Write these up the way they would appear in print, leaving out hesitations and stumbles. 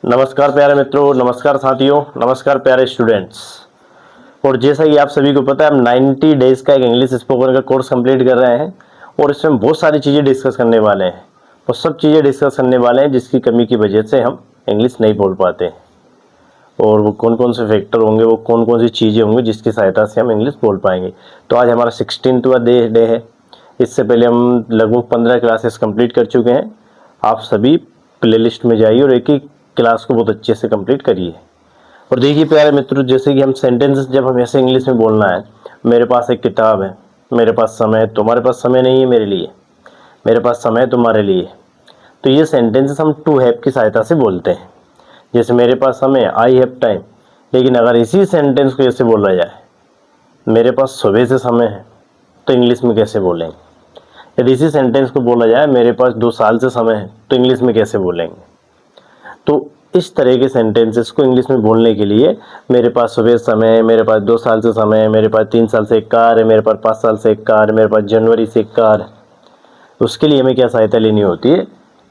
नमस्कार प्यारे मित्रों, नमस्कार साथियों, नमस्कार प्यारे स्टूडेंट्स। और जैसा कि आप सभी को पता है, हम 90 डेज का एक इंग्लिश स्पोकन का कोर्स कंप्लीट कर रहे हैं और इसमें बहुत सारी चीज़ें डिस्कस करने वाले हैं। वो सब चीज़ें डिस्कस करने वाले हैं जिसकी कमी की वजह से हम इंग्लिश नहीं बोल पाते हैं। और वो कौन कौन से फैक्टर होंगे, वो कौन कौन सी चीज़ें होंगी जिसकी सहायता से हम इंग्लिश बोल पाएंगे। तो आज हमारा 16वां डे है। इससे पहले हम लगभग 15 क्लासेस कंप्लीट कर चुके हैं। आप सभी प्लेलिस्ट में जाइए और एक एक क्लास को बहुत अच्छे से कंप्लीट करिए। और देखिए प्यारे मित्रों, जैसे कि हम सेंटेंसेस जब हम ऐसे इंग्लिश में बोलना है, मेरे पास एक किताब है, मेरे पास समय है, तुम्हारे पास समय नहीं है मेरे लिए, मेरे पास समय है तुम्हारे लिए। तो ये सेंटेंसेस हम टू हैव की सहायता से बोलते हैं। जैसे मेरे पास समय है, आई हैव टाइम। लेकिन अगर इसी सेंटेंस को ऐसे बोला जाए, मेरे पास सुबह से समय है, तो इंग्लिश में कैसे बोलेंगे। यदि इसी सेंटेंस को बोला जाए, मेरे पास 2 साल से समय है, तो इंग्लिश में कैसे बोलेंगे। तो इस तरह के सेंटेंसेस को इंग्लिश में बोलने के लिए मेरे पास सुबह समय है, मेरे पास 2 साल से समय है, मेरे पास 3 साल से एक कार है, मेरे पास 5 साल से एक कार है, मेरे पास जनवरी से एक कार है, उसके लिए हमें क्या सहायता लेनी होती है,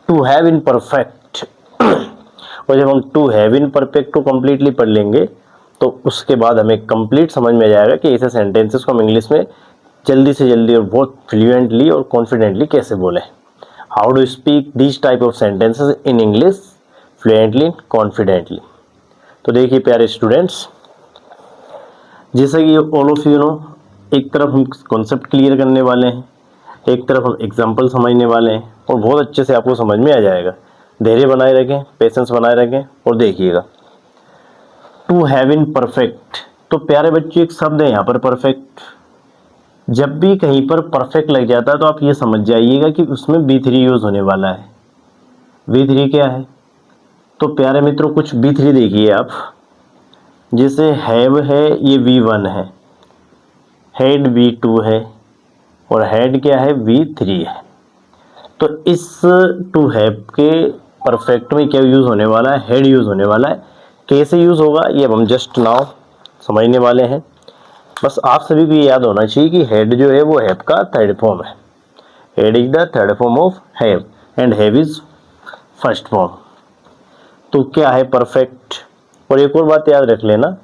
टू हैव इन परफेक्ट। और जब हम टू हैव इन परफेक्ट को कम्प्लीटली पढ़ लेंगे तो उसके बाद हमें कंप्लीट समझ में आ जाएगा कि ऐसे सेंटेंसेस को हम इंग्लिश में जल्दी से जल्दी और बहुत फ्लुएंटली और कॉन्फिडेंटली कैसे बोलें। How do speak this type of sentences in English fluently confidently. तो देखिए प्यारे स्टूडेंट्स, जैसे कि ऑल ऑफ यू नो, एक तरफ हम कॉन्सेप्ट क्लियर करने वाले हैं, एक तरफ हम एग्जाम्पल समझने वाले हैं और बहुत अच्छे से आपको समझ में आ जाएगा। धैर्य बनाए रखें, पेशेंस बनाए रखें और देखिएगा। टू हैव इन परफेक्ट, तो प्यारे बच्चों एक शब्द है यहाँ पर परफेक्ट। जब भी कहीं पर परफेक्ट लग जाता है तो आप ये समझ जाइएगा कि उसमें B3 यूज होने वाला है। B3 क्या है? तो प्यारे मित्रों कुछ B3 देखिए आप। जैसे हैव है, ये V1 है, हेड V2 है और हेड क्या है, V3 है। तो इस टू हैव के परफेक्ट में क्या यूज होने वाला है, हेड यूज होने वाला है। कैसे यूज होगा ये अब हम जस्ट नाउ समझने वाले हैं। बस आप सभी को ये याद होना चाहिए कि हेड जो है वो हैव का थर्ड फॉर्म है। Head is the third form of have and have is first form. तो क्या है परफेक्ट। और एक और बात याद रख लेना,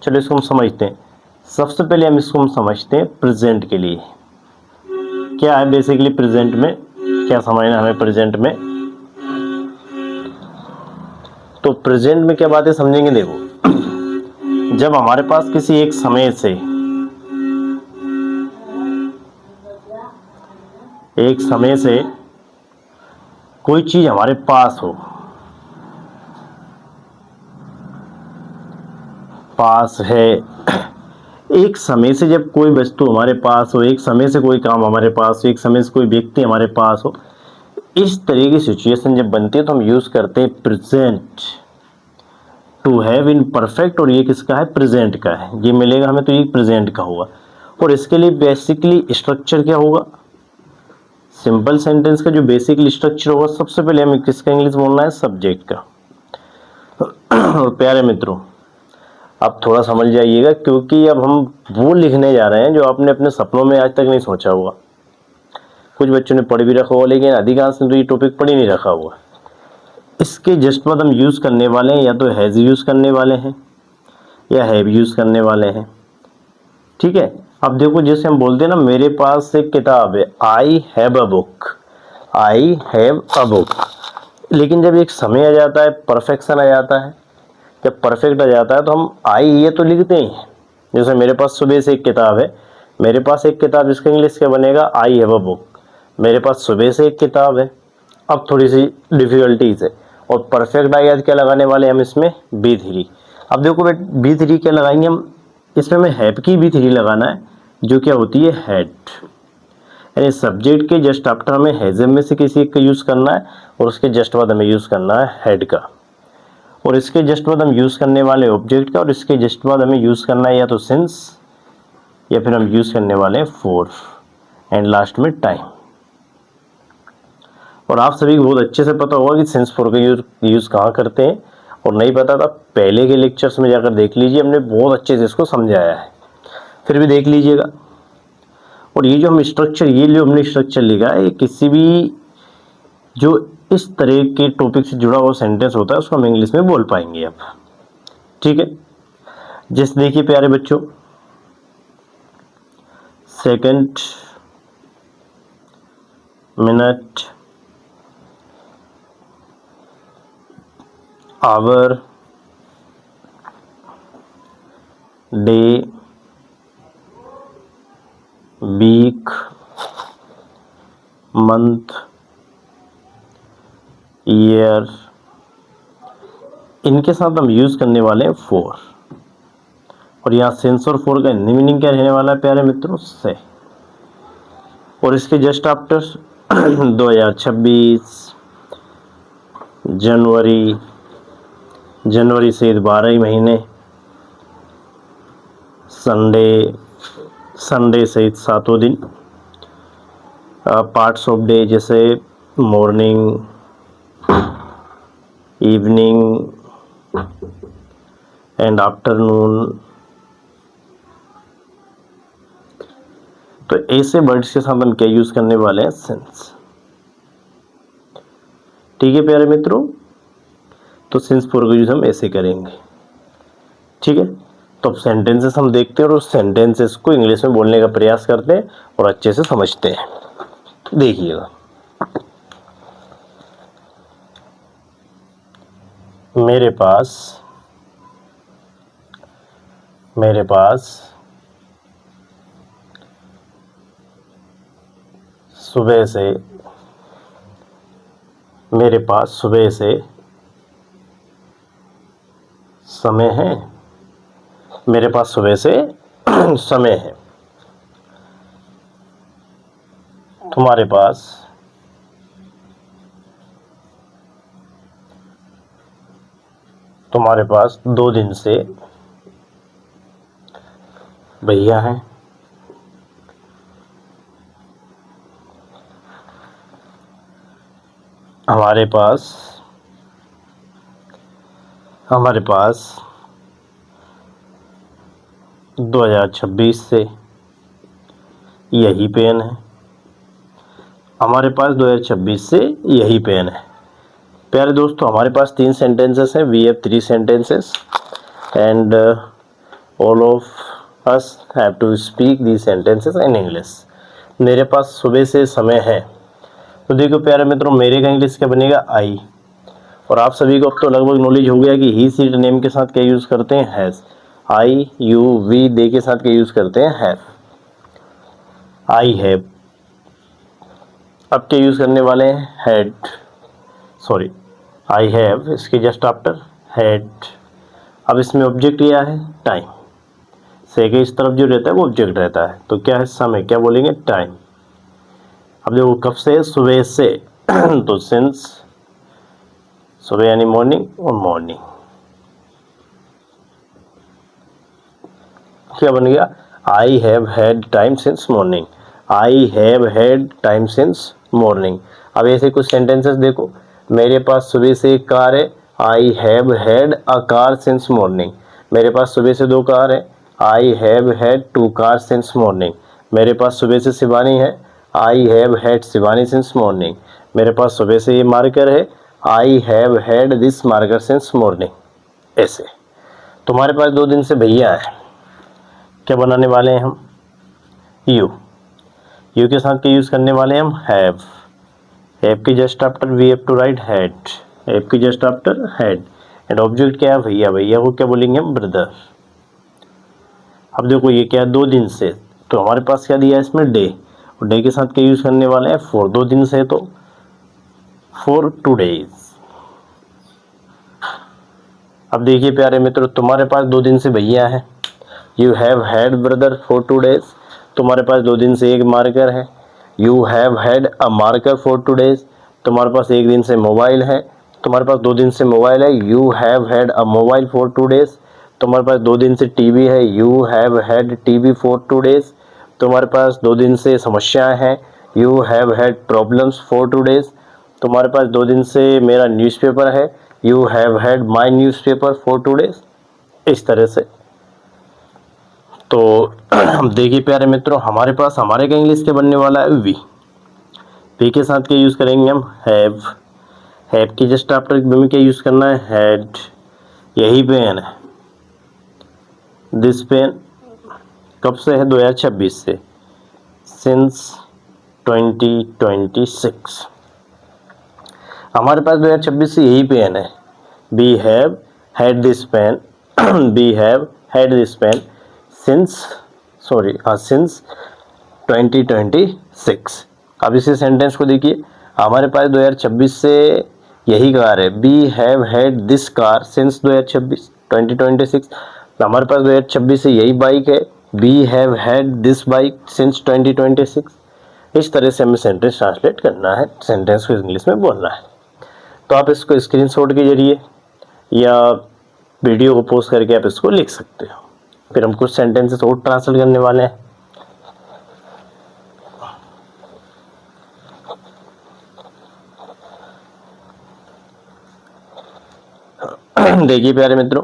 चलो इसको हम समझते हैं। सबसे पहले हम इसको समझते हैं प्रेजेंट के लिए। क्या है बेसिकली प्रेजेंट में, क्या समझना हमें प्रेजेंट में। तो प्रेजेंट में क्या बातें समझेंगे, देखो जब हमारे पास किसी एक समय से कोई चीज हमारे पास हो, पास है, एक समय से जब कोई वस्तु हमारे पास हो, एक समय से कोई काम हमारे पास हो, एक समय से कोई व्यक्ति हमारे पास हो, इस तरह की सिचुएशन जब बनती है तो हम यूज करते हैं present. To have in perfect, और ये किसका है, प्रेजेंट का है। ये मिलेगा हमें तो ये प्रेजेंट का होगा। और इसके लिए बेसिकली स्ट्रक्चर क्या होगा, सिंपल सेंटेंस का जो बेसिकली स्ट्रक्चर होगा, सबसे पहले हमें किसका इंग्लिश बोलना है, सब्जेक्ट का। और प्यारे मित्रों आप थोड़ा समझ जाइएगा, क्योंकि अब हम वो लिखने जा रहे हैं जो आपने अपने सपनों में आज तक नहीं सोचा हुआ। कुछ बच्चों ने पढ़ भी रखा होगा, लेकिन अधिकांश ने तो ये टॉपिक पढ़ ही नहीं रखा हुआ। इसके जस्ट बाद हम यूज़ करने वाले हैं, या तो हैज़ यूज़ करने वाले हैं या हैव यूज़ करने वाले हैं। ठीक है, अब देखो जैसे हम बोलते हैं ना, मेरे पास एक किताब है, I have a book, I have a book. लेकिन जब एक समय आ जाता है, परफेक्शन आ जाता है, जब परफेक्ट आ जाता है तो हम आई ये तो लिखते ही हैं। जैसे मेरे पास सुबह से एक किताब है, मेरे पास एक किताब, इसका इंग्लिश क्या बनेगा, आई हैव अ बुक। मेरे पास सुबह से एक किताब है, अब थोड़ी सी डिफिकल्टीज है। और परफेक्ट आया क्या लगाने वाले हम इसमें, B3। अब देखो B3 क्या लगाएंगे हम इसमें, हमें हैव की B3 लगाना है, जो क्या होती है, हेड। यानी सब्जेक्ट के जस्ट आफ्टर हमें हैज़ में से किसी एक का यूज़ करना है और उसके जस्ट बाद हमें यूज़ करना है हेड का। और इसके जस्ट बाद हम यूज़ करने वाले ऑब्जेक्ट का, और इसके जस्ट बाद हमें यूज़ करना है या तो सिंस, या फिर हम यूज़ करने वाले हैं फॉर, एंड लास्ट में टाइम। और आप सभी को बहुत अच्छे से पता होगा कि सिंस फॉर का यूज़ कहाँ करते हैं, और नहीं पता था पहले के लेक्चर्स में जाकर देख लीजिए, हमने बहुत अच्छे से इसको समझाया है, फिर भी देख लीजिएगा। और ये जो हम स्ट्रक्चर, ये जो हमने स्ट्रक्चर लिखा है, ये किसी भी जो इस तरह के टॉपिक से जुड़ा हुआ सेंटेंस होता है, उसको हम इंग्लिश में बोल पाएंगे अब। ठीक है, जैसे देखिए प्यारे बच्चों, second, minute, hour, day, week, month, year, इनके साथ हम यूज करने वाले हैं फॉर। और यहाँ सिंस और फॉर का हिंदी मीनिंग क्या रहने वाला है प्यारे मित्रों? से। और इसके जस्ट आफ्टर 2026 जनवरी, जनवरी से 12 ही महीने, संडे, संडे सहित 7 दिन, पार्ट्स ऑफ डे जैसे मॉर्निंग, इवनिंग एंड आफ्टरनून। तो ऐसे वर्ड्स के साथ हम क्या यूज करने वाले हैं? सिंस। ठीक है प्यारे मित्रों, तो सिंस फॉर का यूज हम ऐसे करेंगे। ठीक है, तो अब सेंटेंसेस हम देखते हैं और उस सेंटेंसेस को इंग्लिश में बोलने का प्रयास करते हैं और अच्छे से समझते हैं। देखिएगा, मेरे पास सुबह से समय है। मेरे पास सुबह से समय है। तुम्हारे पास 2 दिन से भैया हैं। हमारे पास 2026 से यही पेन है। हमारे पास 2026 से यही पेन है। प्यारे दोस्तों, हमारे पास 3 सेंटेंसेस हैं। We have 3 sentences and all of us have to speak these sentences in English. मेरे पास सुबह से समय है, तो देखो प्यारे मित्रों, मेरे का इंग्लिश क्या बनेगा? आई। और आप सभी को अब तो लगभग नॉलेज हो गया कि ही सीट नेम के साथ क्या यूज करते हैं? हैज। आई, यू, वी, दे के साथ क्या यूज करते हैं? हैव। I have. अब क्या यूज करने वाले हैं? हैड। सॉरी, आई हैव, इसके जस्ट आफ्टर हैड। अब इसमें ऑब्जेक्ट क्या है? टाइम। से के इस तरफ जो रहता है वो ऑब्जेक्ट रहता है, तो क्या है? समय। क्या बोलेंगे? टाइम। अब देखो कब से? सुबह से तो सिंस, सुबह यानी मॉर्निंग, और मॉर्निंग क्या बन गया? आई have had time since morning. I have had time since morning. अब ऐसे कुछ सेंटेंसेस देखो, मेरे पास सुबह से एक कार है। I have had a car since morning. मेरे पास सुबह से 2 कार है। I have had 2 car since morning. मेरे पास सुबह से शिवानी है। I have had Shivani since morning. मेरे पास सुबह से ये मार्कर है। I have had this marker since morning. ऐसे तुम्हारे पास 2 दिन से भैया है, क्या बनाने वाले हैं हम? यू। यू के साथ क्या यूज करने वाले हैं हम? हैव। हैव के just after we have to write had. Have के just after had. And object क्या है? भैया। भैया को क्या बोलेंगे हम? ब्रदर। अब देखो ये क्या है? 2 दिन से, तो हमारे पास क्या दिया है इसमें? डे। और डे के साथ क्या यूज करने वाले हैं? फॉर। 2 दिन से तो फॉर 2 days। अब देखिए प्यारे मित्रों, तुम्हारे पास 2 दिन से भैया है। You have had brother for 2 days। तुम्हारे पास 2 दिन से एक मार्कर है। You have had a marker for 2 days। तुम्हारे पास 1 दिन से मोबाइल है। तुम्हारे पास 2 दिन से मोबाइल है। You have had a mobile for 2 days। तुम्हारे पास 2 दिन से टीवी है। You have had TV for 2 days। तुम्हारे पास 2 दिन से समस्याएं हैं। You have had problems for 2 days। तुम्हारे पास 2 दिन से मेरा न्यूज़पेपर है। You have had my newspaper for 2 days। इस तरह से। तो देखिए प्यारे मित्रों, हमारे पास हमारे का इंग्लिश क्या बनने वाला है? वी। वी के साथ क्या यूज करेंगे हम? हैव। हैव की जस्ट आफ्टर में क्या यूज करना है, हैड। यही पेन है, दिस पेन कब से है, 2026 से, सिंस 2026। हमारे पास 2026 से यही पेन है, we have had this pen, we have had this pen since since 2026। अब इसी सेंटेंस को देखिए, हमारे पास 2026 से यही कार है, we have had this car since 2026। हमारे पास 2026 से यही बाइक है, we have had this bike since 2026। इस तरह से हमें सेंटेंस ट्रांसलेट करना है, सेंटेंस को इंग्लिश में बोलना है। तो आप इसको स्क्रीनशॉट के जरिए या वीडियो को पोस्ट करके आप इसको लिख सकते हो। फिर हम कुछ सेंटेंसेस और ट्रांसलेट करने वाले हैं। देखिए प्यारे मित्रों,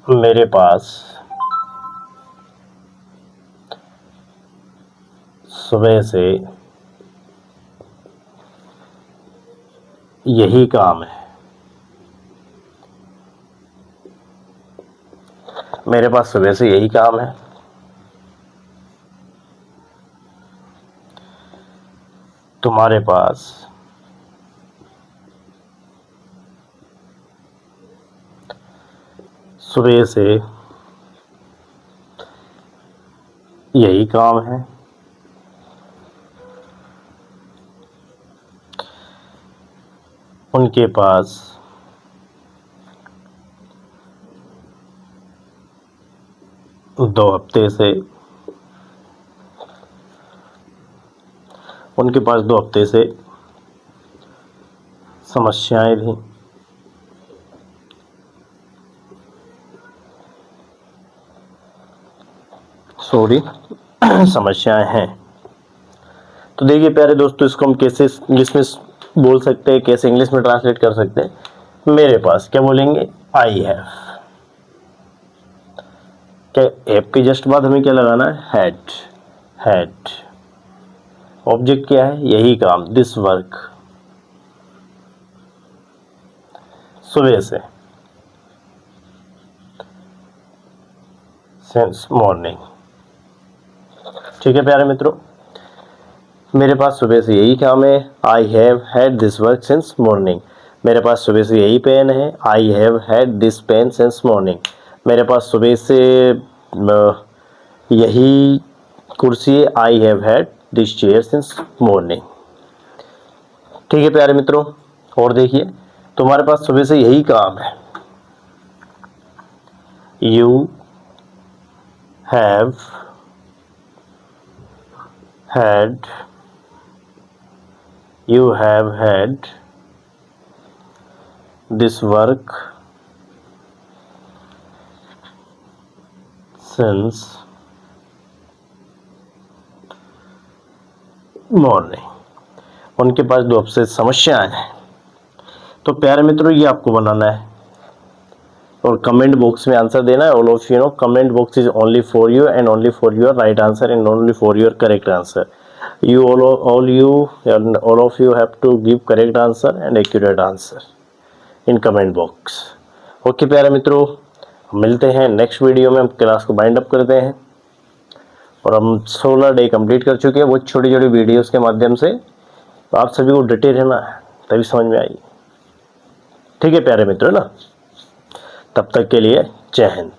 मेरे पास सुबह से यही काम है। मेरे पास सुबह से यही काम है। तुम्हारे पास सुबह से यही काम है। उनके पास दो हफ्ते से समस्याएं थी। समस्याएं हैं। तो देखिए प्यारे दोस्तों, इसको हम कैसे इंग्लिश में बोल सकते हैं, कैसे इंग्लिश में ट्रांसलेट कर सकते हैं। मेरे पास क्या बोलेंगे, आई हैव। क्या हैव के जस्ट बाद हमें क्या लगाना है, हैड। हैड ऑब्जेक्ट क्या है, यही काम, दिस वर्क। सुबह से, सिंस मॉर्निंग। ठीक है प्यारे मित्रों, मेरे पास सुबह से यही काम है, I have had this work since morning. मेरे पास सुबह से यही पेन है, I have had this pen since morning. मेरे पास सुबह से यही कुर्सी है, I have had this chair since morning. ठीक है प्यारे मित्रों, और देखिए, तुम्हारे पास सुबह से यही काम है, you have had you have had this work since morning। उनके पास दो हफ्ते समस्याएं हैं। तो प्यारे मित्रों, ये आपको बनाना है और कमेंट बॉक्स में आंसर देना है। All of you know, comment box is only for you and only for your right answer and only for your correct answer. all of you have to give correct answer and accurate answer in comment box। Okay प्यारे मित्रों, मिलते हैं next video में। हम class को bind up करते हैं और हम 16 डे कंप्लीट कर चुके हैं, वो छोटी छोटी वीडियोस के माध्यम से। तो आप सभी को डटे रहना है, तभी समझ में आएगी। ठीक है प्यारे मित्रों ना, तब तक के लिए जय हिंद।